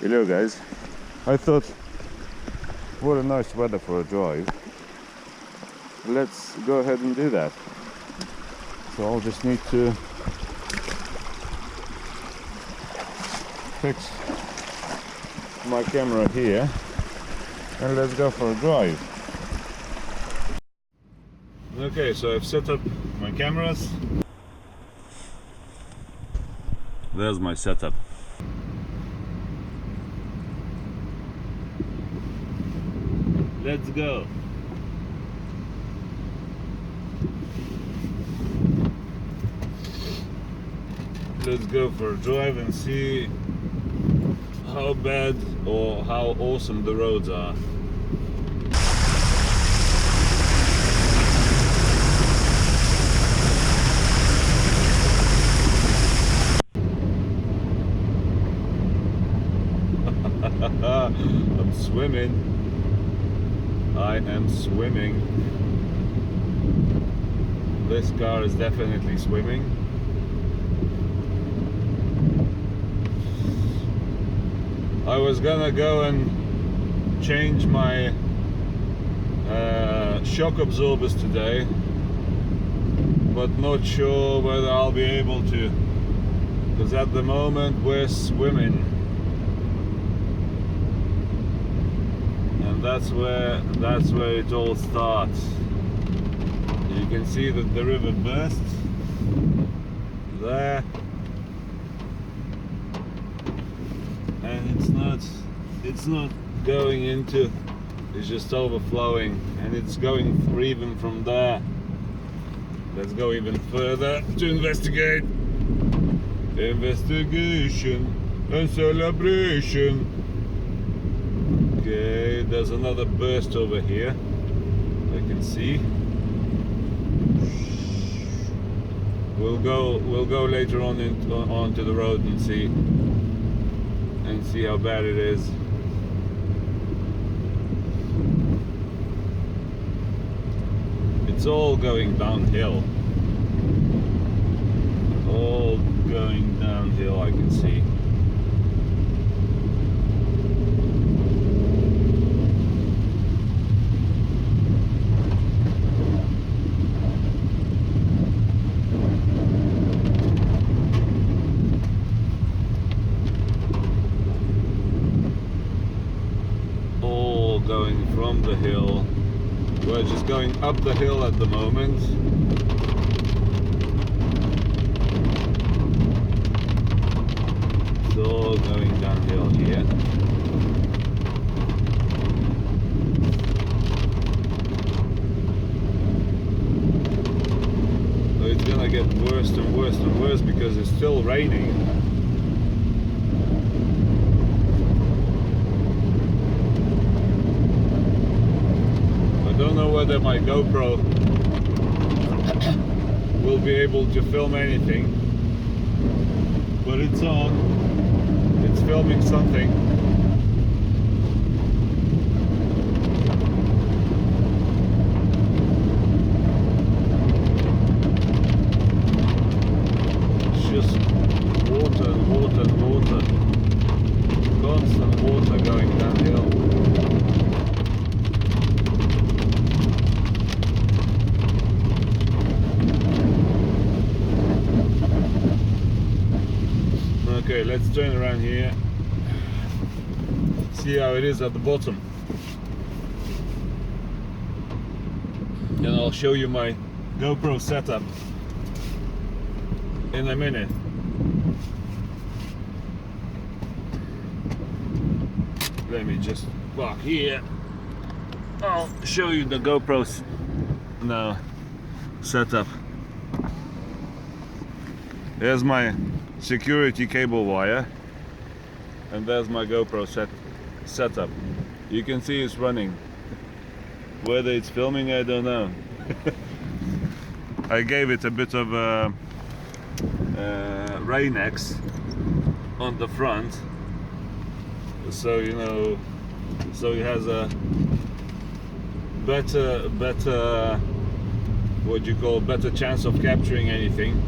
Hello guys, I thought what a nice weather for a drive. Let's go ahead and do that. So I'll just need to fix my camera here and let's go for a drive. Okay, so I've set up my cameras. There's my setup. Let's go. Let's go for a drive and see how bad or how awesome the roads are. I'm swimming. I am swimming. This car is definitely swimming. I was gonna go and change my shock absorbers today, but not sure whether I'll be able to, because at the moment we're swimming. And that's where it all starts. You can see that the river bursts there, and it's not going into, it's just overflowing, and it's going even from there. Let's go even further to investigate. Investigation and celebration. Okay, there's another burst over here, I can see. We'll go later on onto the road and see how bad it is. It's all going downhill. All going downhill, I can see. Going from the hill. We're just going up the hill at the moment. It's all going downhill here. So it's gonna get worse and worse and worse because it's still raining. I don't know whether my GoPro will be able to film anything, but it's on. It's filming something. It's just water and water and water. Constant water going downhill. Okay, let's turn around here, see how it is at the bottom, and I'll show you my GoPro setup in a minute. Let me just park here. I'll show you the GoPro's now setup. There's my security cable wire, and there's my GoPro setup. You can see it's running. Whether it's filming, I don't know. I gave it a bit of Rain-X on the front, so you know, so it has a better what you call better chance of capturing anything.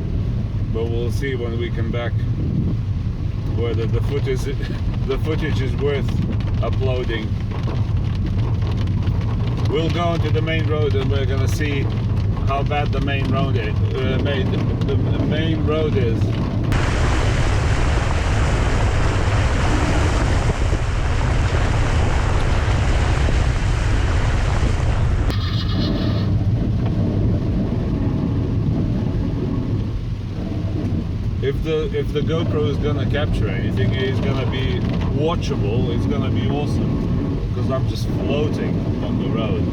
But we'll see when we come back whether the footage is worth uploading. We'll go onto the main road and we're gonna see how bad the main road is. The main road is. If the GoPro is gonna capture anything, it's gonna be watchable. It's gonna be awesome because I'm just floating on the road.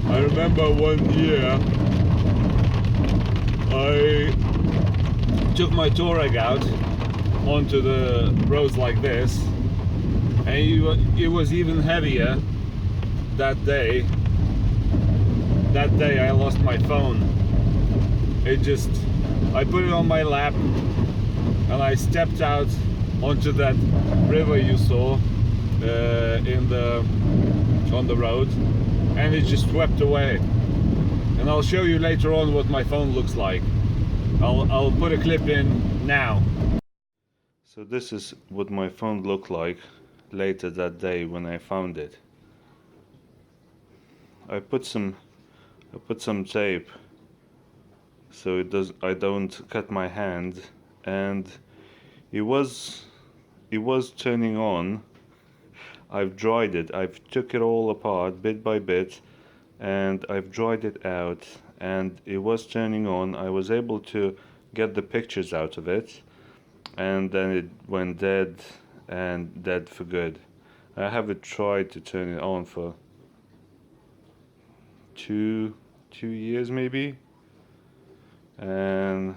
I remember one year I took my Touareg out onto the roads like this, and it was even heavier that day. That day I lost my phone. I put it on my lap and I stepped out onto that river you saw on the road, and it just swept away. And I'll show you later on what my phone looks like. I'll put a clip in now. So this is what my phone looked like later that day when I found it. I put some tape so I don't cut my hand, and it was turning on. I've dried it. I've took it all apart bit by bit, and I've dried it out, and it was turning on. I was able to get the pictures out of it, and then it went dead, and dead for good. I haven't tried to turn it on for two years maybe, and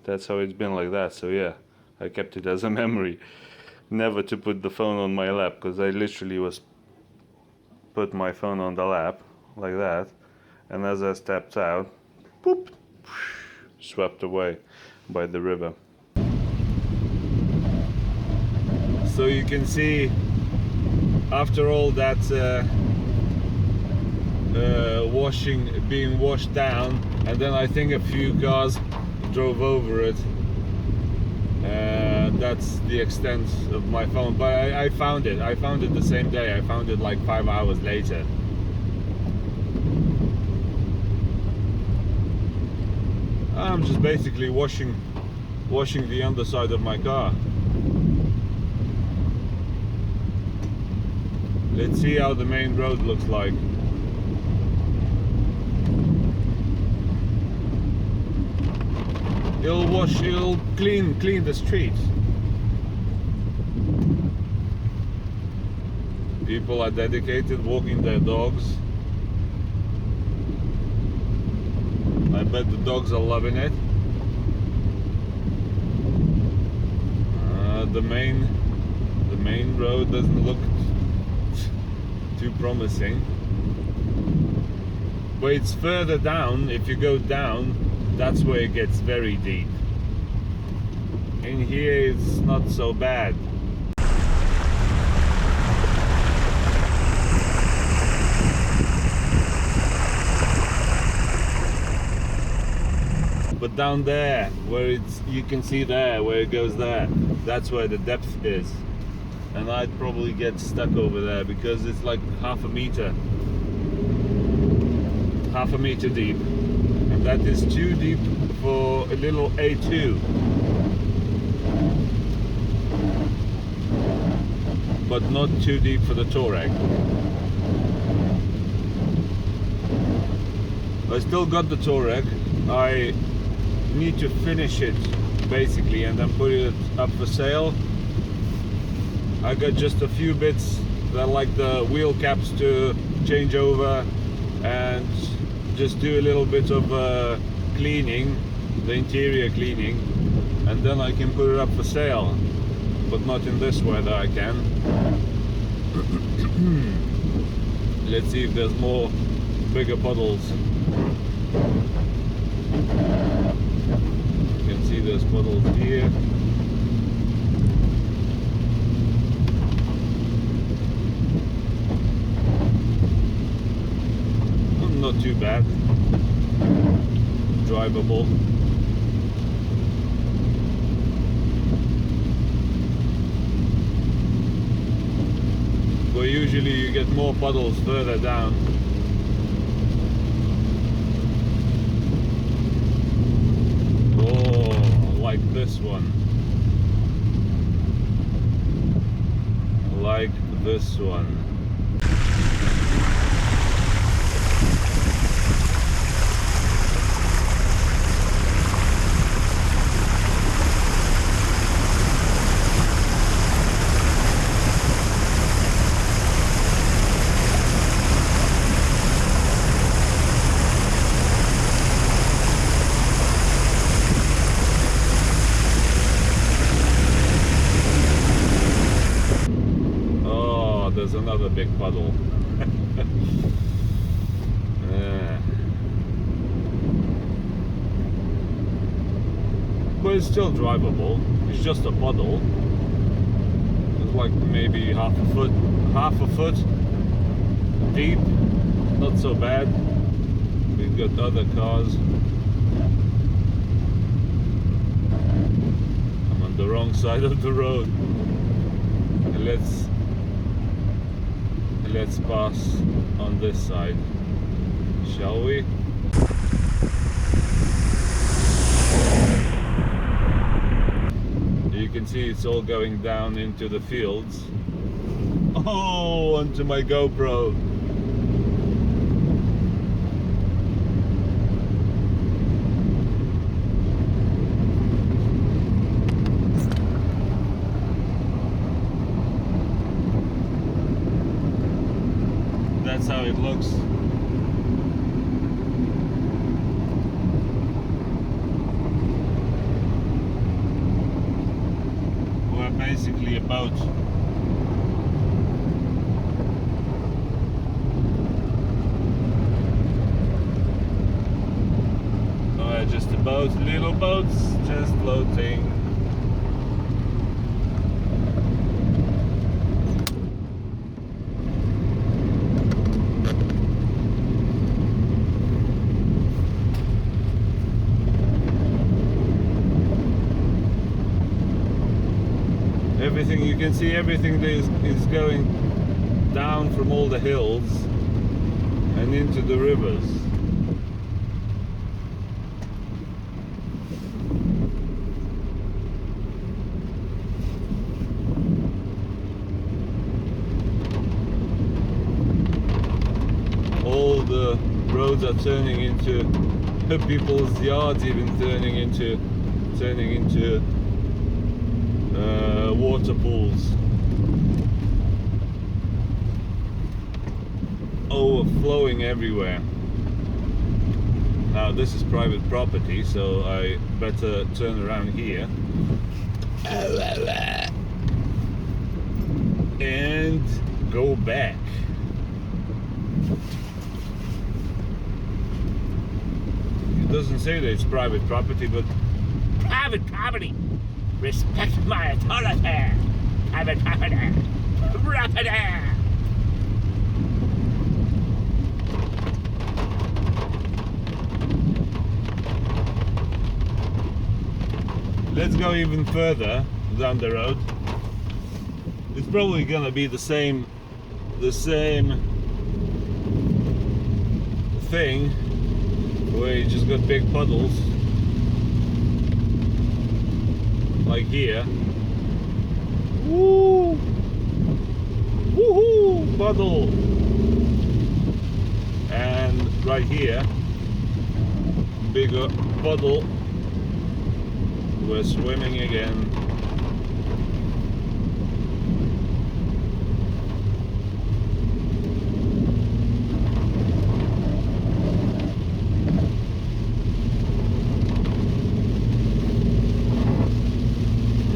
that's how it's been like that. So yeah, I kept it as a memory, never to put the phone on my lap, because I literally put my phone on the lap like that, and as I stepped out, boop, swept away by the river. So you can see, after all that being washed down, and then I think a few cars drove over it, that's the extent of my phone. But I found it the same day. I found it like 5 hours later. I'm just basically washing the underside of my car. Let's see how the main road looks like. It'll clean the streets. People are dedicated, walking their dogs. I bet the dogs are loving it. The main road doesn't look too promising, but it's further down. If you go down, that's where it gets very deep. In here it's not so bad. But down there, where you can see there, where it goes there, that's where the depth is. And I'd probably get stuck over there because it's like half a meter deep, and that is too deep for a little A2, but not too deep for the Touareg. I still got the Touareg. I need to finish it basically and then put it up for sale. I got just a few bits that, like the wheel caps, to change over and just do a little bit of cleaning, the interior cleaning, and then I can put it up for sale, but not in this weather I can. Let's see if there's more bigger puddles. You can see there's puddles here. not too bad. Drivable. Where usually you get more puddles further down. Oh, like this one. Like this one. There's another big puddle. But it's still drivable. It's just a puddle. It's like maybe half a foot deep. Not so bad. We've got other cars. I'm on the wrong side of the road. Let's pass on this side, shall we? You can see it's all going down into the fields. Oh, onto my GoPro. That's how it looks. We're basically about just about little boats just floating. Everything, you can see everything that is going down from all the hills and into the rivers. All the roads are turning into people's yards, even turning into water pools, overflowing everywhere. Now this is private property, so I better turn around here and go back. It doesn't say that it's private property, but private property. Respect my authority. Private property. Property. Let's go even further down the road. It's probably gonna be the same thing, where you just got big puddles. Like here. Woo! Woohoo! Puddle! And right here, bigger puddle. We're swimming again.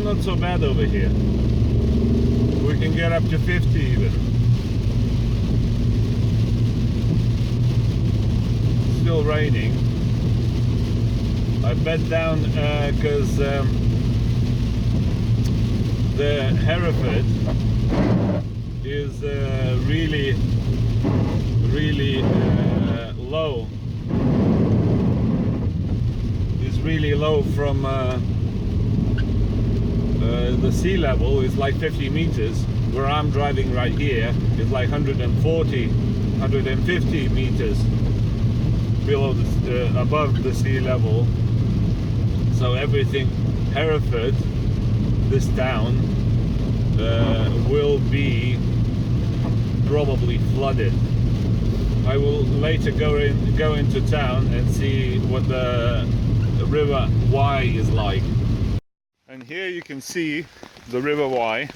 Not so bad over here. We can get up to 50 even. Still raining. I bed down because the Hereford is really low. It's really low from the sea level. Is like 50 meters. Where I'm driving right here is like 140, 150 meters below above the sea level. So everything, Hereford, this town, will be probably flooded. I will later go into town and see what the River Wye is like. And here you can see the River Wye,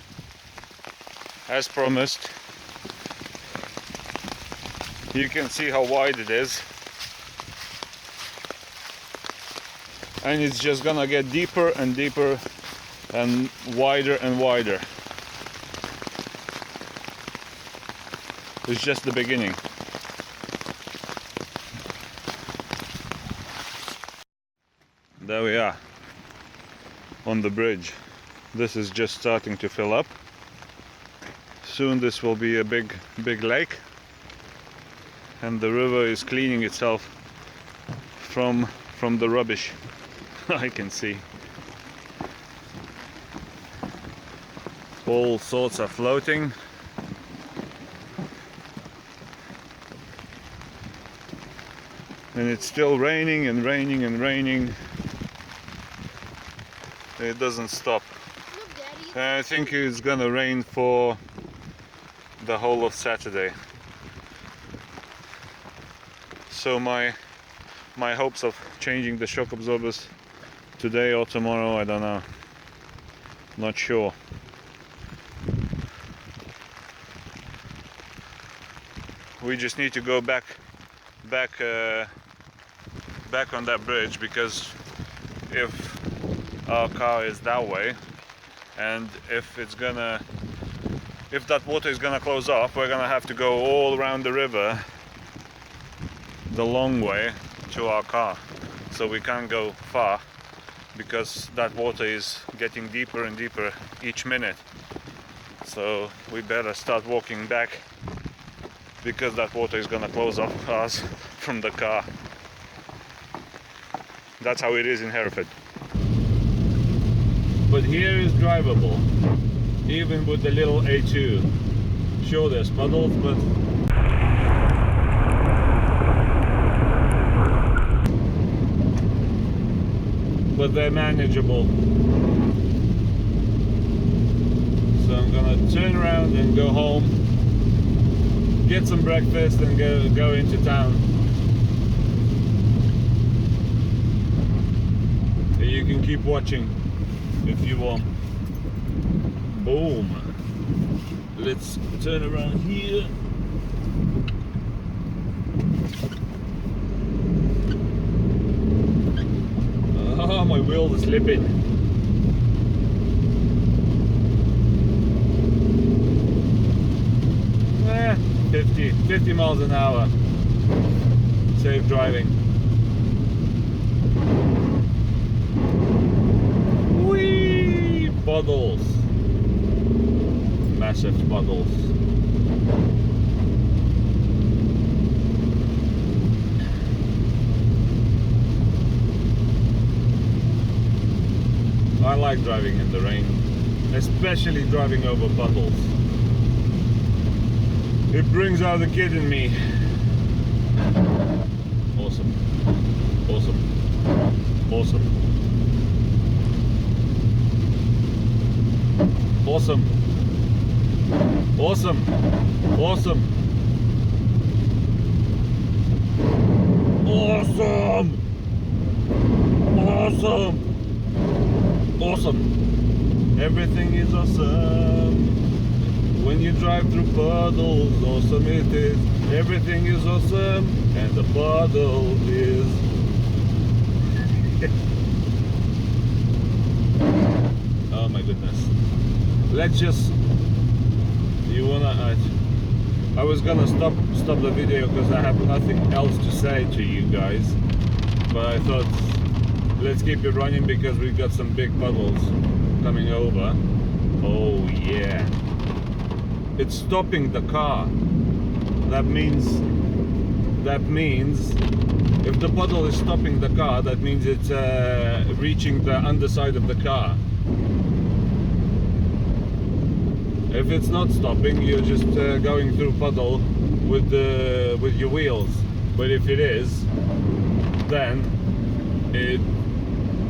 as promised. You can see how wide it is, and it's just gonna get deeper and deeper and wider and wider. It's just the beginning. There we are on the bridge. This is just starting to fill up. Soon this will be a big lake, and the river is cleaning itself from the rubbish. I can see all sorts are floating. And it's still raining and raining and raining. It doesn't stop. I think it's gonna rain for the whole of Saturday. So my hopes of changing the shock absorbers today or tomorrow, I don't know. Not sure. We just need to go back on that bridge, because if our car is that way, and if that water is gonna close off, we're gonna have to go all around the river the long way to our car. So we can't go far, because that water is getting deeper and deeper each minute. So we better start walking back, because that water is gonna close off us from the car. That's how it is in Hereford. But here is drivable, even with the little A2. Sure, there's puddles, but they're manageable. So I'm gonna turn around and go home, get some breakfast, and go into town. You can keep watching if you want. Boom. Let's turn around here. Oh, my wheel is slipping. 50 miles an hour. Safe driving. Whee! Puddles. Massive puddles. I like driving in the rain, especially driving over puddles. It brings out the kid in me. Awesome. Awesome. Awesome. Awesome. Awesome. Awesome. Awesome. Awesome. Awesome. Everything is awesome. When you drive through puddles, awesome it is. Everything is awesome, and the puddle is. Oh my goodness. Let's just. You wanna? I was gonna stop the video because I have nothing else to say to you guys, but I thought let's keep it running because we've got some big puddles coming over. Oh yeah. It's stopping the car. That means that means if the puddle is stopping the car, that means it's reaching the underside of the car. If it's not stopping, you're just going through puddle with your wheels. But if it is, then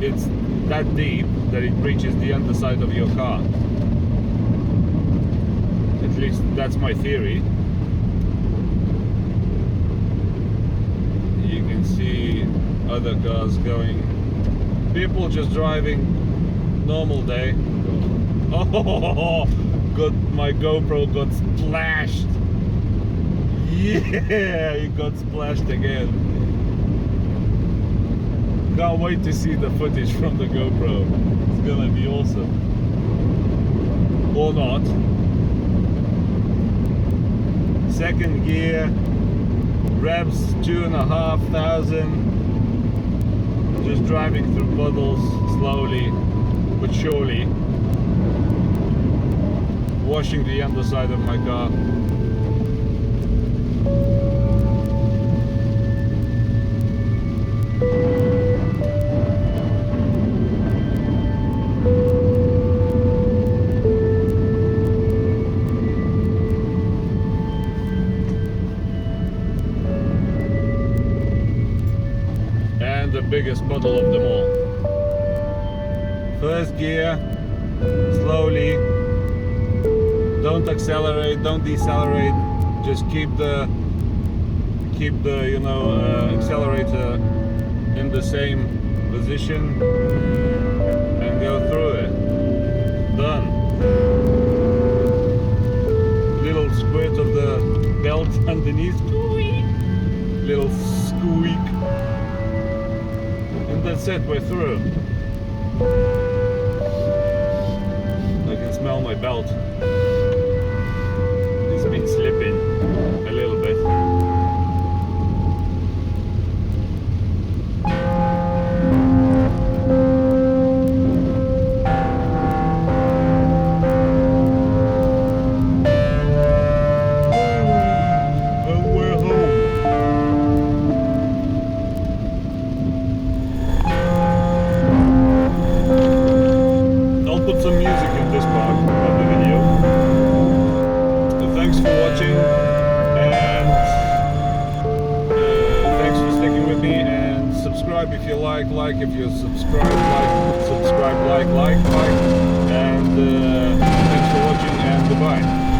it's that deep that it reaches the underside of your car. At least that's my theory. You can see other cars going. People just driving. Normal day. Oh, my GoPro got splashed. Yeah, it got splashed again. Can't wait to see the footage from the GoPro. It's gonna be awesome. Or not. Second gear, revs 2,500. Just driving through puddles slowly but surely. Washing the underside of my car. And the biggest puddle of them all. First gear, slowly. Don't accelerate, don't decelerate. Just keep the accelerator in the same position and go through it. Done. Little squirt of the belt underneath. Little squeak. And that's it, we're through. I can smell my belt. It's been slipping a little bit. If you like, if you subscribe, like, and thanks for watching and goodbye.